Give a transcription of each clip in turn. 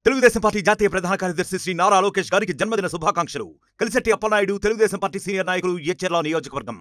Telugu Desam party జాతీయ ప్రధాన కార్యదర్శి శ్రీ నారా లోకేష్ గారికి జన్మదిన శుభాకాంక్షలు. కలిశెట్టి అప్పలనాయుడు తెలుగుదేశం పార్టీ సీనియర్ నాయకులు ఎచ్చెర్ల నియోజకవర్గం.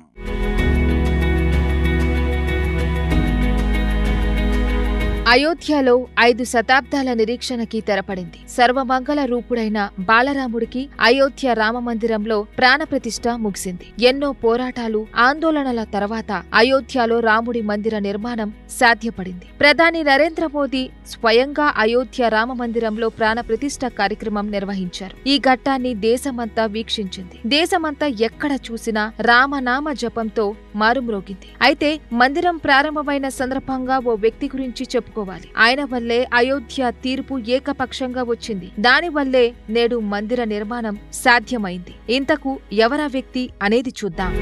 అయోధ్యలో 5 శతాబ్దాల నిరీక్షణకి తెరపడింది. సర్వమంగళ రూపుడైన బాలరాముడికి అయోధ్య రామమందిరంలో ప్రాణప్రతిష్ఠ ముగిసింది. ఎన్నో పోరాటాలు, ఆందోళనల తర్వాత అయోధ్యలో రాముడి మందిర నిర్మాణం సాధ్యపడింది. ప్రధాని నరేంద్ర మోదీ స్వయంగా అయోధ్య రామమందిరంలో ప్రాణప్రతిష్ఠ కార్యక్రమం నిర్వహించారు. ఈ ఘట్టాన్ని దేశమంతా వీక్షించింది. దేశమంతా ఎక్కడ చూసినా రామనామ జపంతో మారుమ్రోగింది. అయితే మందిరం ప్రారంభమైన సందర్భంగా ఓ వ్యక్తి గురించి చెప్పుకోవాలి. ఆయన వల్లే అయోధ్య తీర్పు ఏకపక్షంగా వచ్చింది. దానివల్లే నేడు మందిర నిర్మాణం సాధ్యమైంది. ఇంతకు ఎవరా వ్యక్తి అనేది చూద్దాం.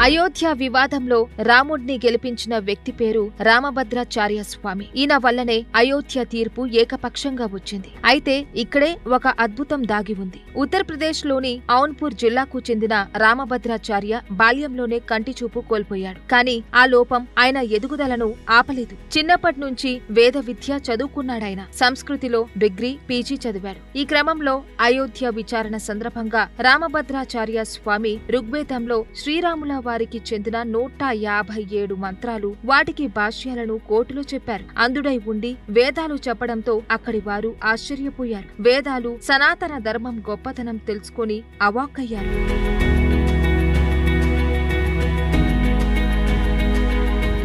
అయోధ్య వివాదంలో రాముడిని గెలిపించిన వ్యక్తి పేరు రామభద్రాచార్య స్వామి. ఈయన వల్లనే అయోధ్య తీర్పు ఏకపక్షంగా వచ్చింది. అయితే ఇక్కడే ఒక అద్భుతం దాగి ఉంది. ఉత్తరప్రదేశ్ లోని ఔన్పూర్ జిల్లాకు చెందిన రామభద్రాచార్య బాల్యంలోనే కంటి చూపు కోల్పోయాడు. కానీ ఆ లోపం ఆయన ఎదుగుదలను ఆపలేదు. చిన్నప్పటి నుంచి వేద విద్య చదువుకున్నాడాయన. సంస్కృతిలో డిగ్రీ, పీజీ చదివాడు. ఈ క్రమంలో అయోధ్య విచారణ సందర్భంగా రామభద్రాచార్య స్వామి ఋగ్వేదంలో శ్రీరాముల వారికి చెందిన 157 మంత్రాలు, వాటికి భాష్యాలను కోర్టులో చెప్పారు. అందుడై ఉండి వేదాలు చెప్పడంతో అక్కడి వారు ఆశ్చర్యపోయారు. వేదాలు, సనాతన ధర్మం గొప్పతనం తెలుసుకొని అవాక్కయ్యారు.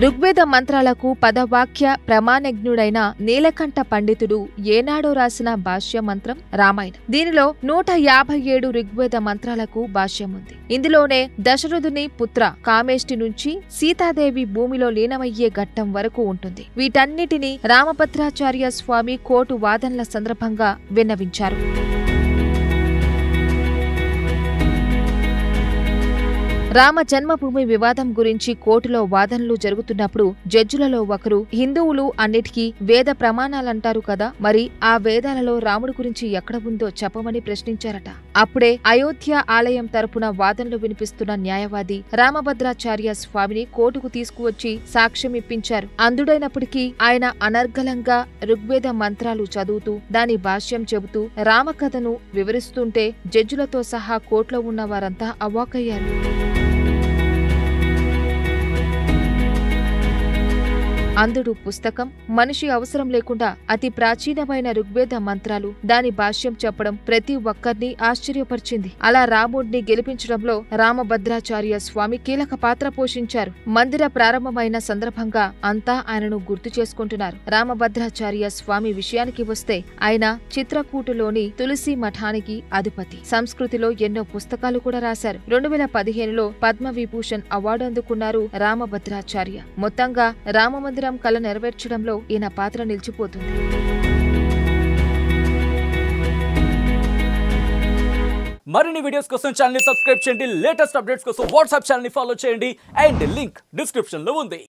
ఋగ్వేద మంత్రాలకు పదవాక్య ప్రమాణజ్ఞుడైన నీలకంఠ పండితుడు ఏనాడో రాసిన భాష్య మంత్రం రామాయణం. దీనిలో 157 ఋగ్వేద మంత్రాలకు భాష్యం ఉంది. ఇందులోనే దశరథుని పుత్ర కామేష్టి నుంచి సీతాదేవి భూమిలో లీనమయ్యే ఘట్టం వరకు ఉంటుంది. వీటన్నిటినీ రామభద్రాచార్య స్వామి కోర్టు వాదనల సందర్భంగా విన్నవించారు. రామ జన్మభూమి వివాదం గురించి కోర్టులో వాదనలు జరుగుతున్నప్పుడు జడ్జిలలో ఒకరు, హిందువులు అన్నిటికీ వేద ప్రమాణాలంటారు కదా, మరి ఆ వేదాలలో రాముడి గురించి ఎక్కడ ఉందో చెప్పమని ప్రశ్నించారట. అప్పుడే అయోధ్య ఆలయం తరపున వాదనలు వినిపిస్తున్న న్యాయవాది రామభద్రాచార్య స్వామిని కోర్టుకు తీసుకువచ్చి సాక్ష్యం ఇప్పించారు. అందుడైనప్పటికీ ఆయన అనర్గళంగా ఋగ్వేద మంత్రాలు చదువుతూ దాని భాష్యం చెబుతూ రామకథను వివరిస్తుంటే జడ్జిలతో సహా కోర్టులో ఉన్న వారంతా అవాక్కయ్యారు. అందుడు పుస్తకం మనిషి అవసరం లేకుండా అతి ప్రాచీనమైన ఋగ్వేద మంత్రాలు, దాని భాష్యం చెప్పడం ప్రతి ఒక్కరిని ఆశ్చర్యపరిచింది. అలా రాముడిని గెలిపించడంలో రామభద్రాచార్య స్వామి కీలక పాత్ర పోషించారు. మందిర ప్రారంభమైన సందర్భంగా అంతా ఆయనను గుర్తు చేసుకుంటున్నారు. రామభద్రాచార్య స్వామి విషయానికి వస్తే ఆయన చిత్రకూటులోని తులసి మఠానికి అధిపతి. సంస్కృతిలో ఎన్నో పుస్తకాలు కూడా రాశారు. 2015లో పద్మవిభూషణ్ అవార్డు అందుకున్నారు రామభద్రాచార్య. మొత్తంగా రామమందిరం కళ నెరవేర్చడంలో ఈయన పాత్ర నిలిచిపోతుంది. మరిన్ని వీడియోస్ కోసం ఛానల్ ని సబ్స్క్రైబ్ చేయండి. లేటెస్ట్ అప్డేట్స్ కోసం వాట్సాప్ ఛానల్ ని ఫాలో చేయండి. అండ్ లింక్ డిస్క్రిప్షన్ లో ఉంది.